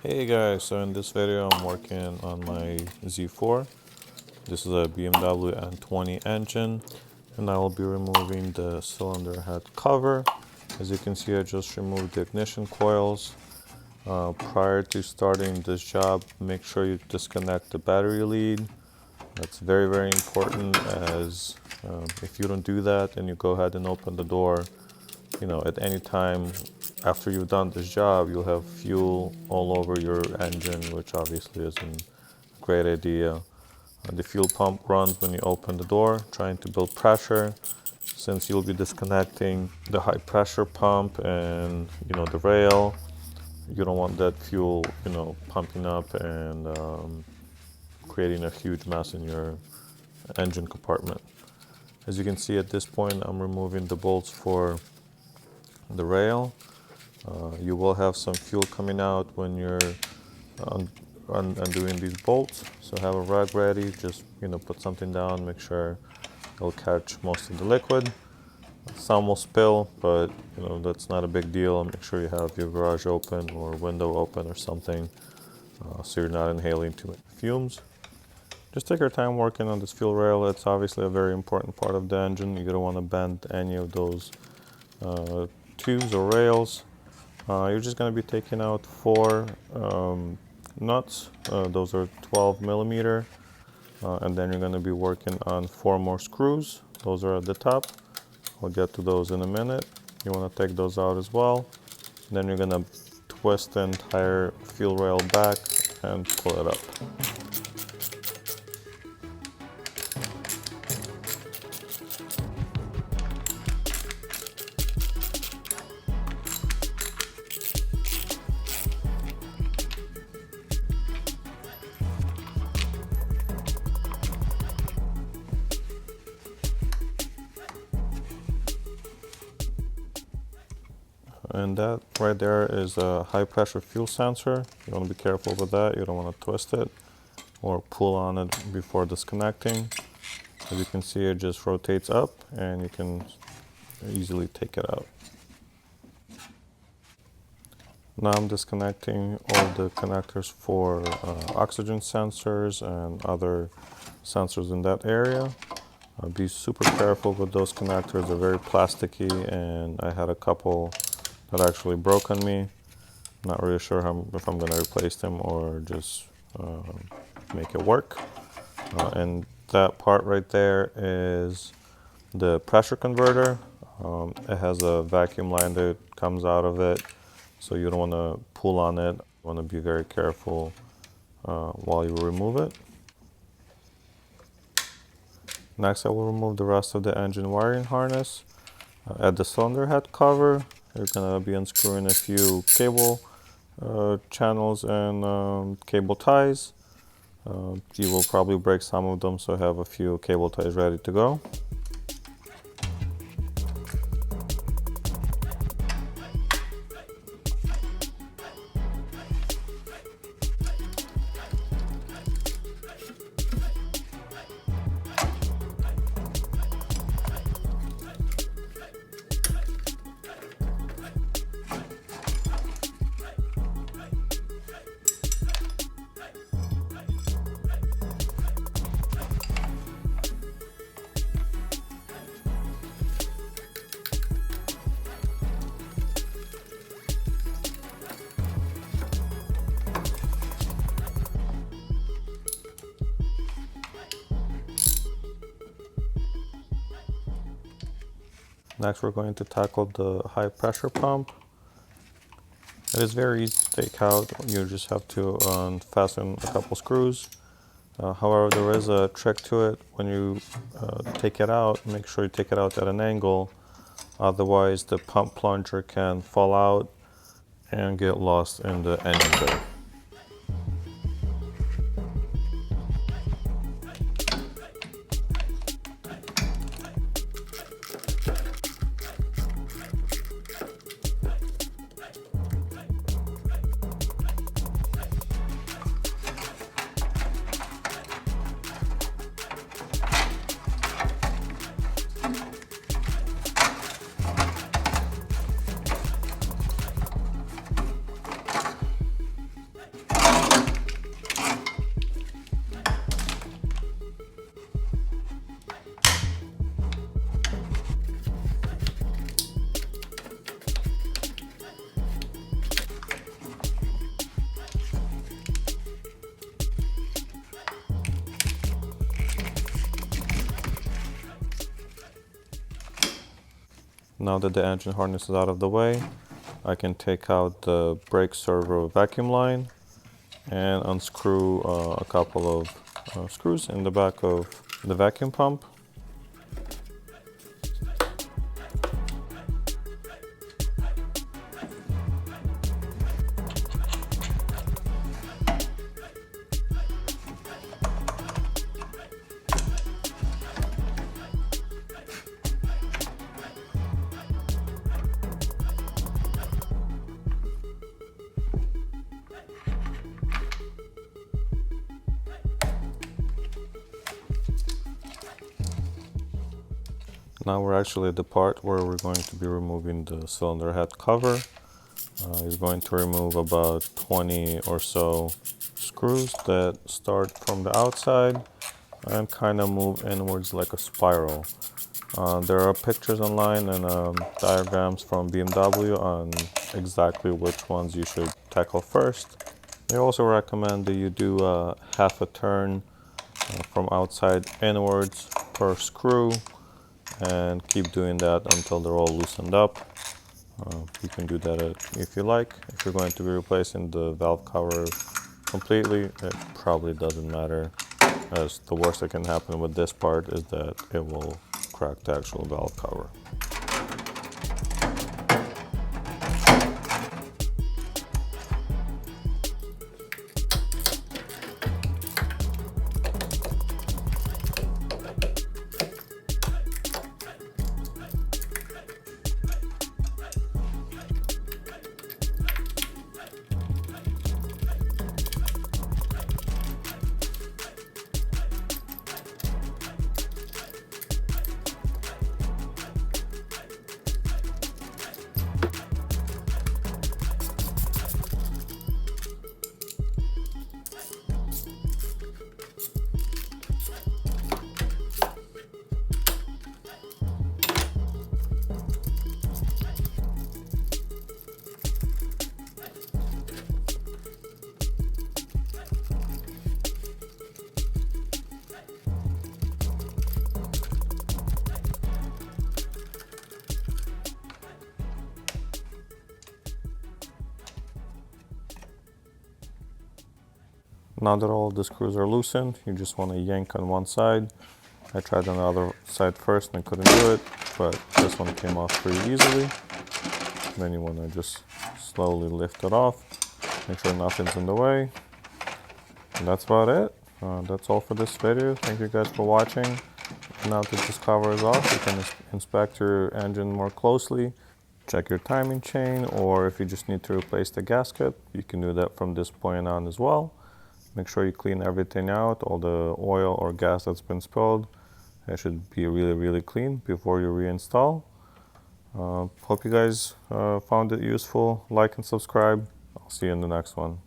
Hey guys, so in this video I'm working on my Z4. This is a BMW N20 engine and I will be removing the cylinder head cover. As you can see, I just removed the ignition coils. Prior to starting this job, make sure you disconnect the battery lead. That's very important, as if you don't do that and you go ahead and open the door, at any time after you've done this job, you'll have fuel all over your engine, which obviously isn't a great idea. The fuel pump runs when you open the door, trying to build pressure. Since you'll be disconnecting the high pressure pump and the rail, you don't want that fuel pumping up and creating a huge mess in your engine compartment. As you can see, at this point I'm removing the bolts for the rail. You will have some fuel coming out when you're undoing these bolts, so have a rag ready. Just put something down, make sure it'll catch most of the liquid. Some will spill, but that's not a big deal. Make sure you have your garage open or window open or something, so you're not inhaling too many fumes. Just take your time working on this fuel rail. It's obviously a very important part of the engine. You don't want to bend any of those tubes or rails. You're just going to be taking out 4 nuts. Those are 12 millimeter. And then you're going to be working on 4 more screws. Those are at the top. I'll get to those in a minute. You want to take those out as well. Then you're going to twist the entire fuel rail back and pull it up. And that right there is a high pressure fuel sensor. You want to be careful with that. You don't want to twist it or pull on it before disconnecting. As you can see, it just rotates up and you can easily take it out. Now I'm disconnecting all the connectors for oxygen sensors and other sensors in that area. Be super careful with those connectors. They're very plasticky and I had a couple that actually broke on me. Not really sure if I'm going to replace them or just make it work. And that part right there is the pressure converter. It has a vacuum line that comes out of it, so you don't want to pull on it. You want to be very careful while you remove it. Next, I will remove the rest of the engine wiring harness. At the cylinder head cover, you're going to be unscrewing a few cable channels and cable ties. You will probably break some of them, so have a few cable ties ready to go. Next, we're going to tackle the high pressure pump. It is very easy to take out. You just have to fasten a couple screws. However, there is a trick to it. When you take it out, make sure you take it out at an angle. Otherwise, the pump plunger can fall out and get lost in the engine bay. Now that the engine harness is out of the way, I can take out the brake servo vacuum line and unscrew a couple of screws in the back of the vacuum pump. Now we're actually at the part where we're going to be removing the cylinder head cover. He's going to remove about 20 or so screws that start from the outside and kind of move inwards like a spiral. There are pictures online and diagrams from BMW on exactly which ones you should tackle first. They also recommend that you do half a turn from outside inwards per screw and keep doing that until they're all loosened up. You can do that if you like. If you're going to be replacing the valve cover completely, it probably doesn't matter, as the worst that can happen with this part is that it will crack the actual valve cover. Now that all the screws are loosened, you just want to yank on one side. I tried on the other side first and I couldn't do it, but this one came off pretty easily. Then you want to just slowly lift it off, make sure nothing's in the way. And that's about it. That's all for this video. Thank you guys for watching. Now that this cover is off, you can inspect your engine more closely, check your timing chain, or if you just need to replace the gasket, you can do that from this point on as well. Make sure you clean everything out, all the oil or gas that's been spilled. It should be really clean before you reinstall. Hope you guys found it useful. Like and subscribe. I'll see you in the next one.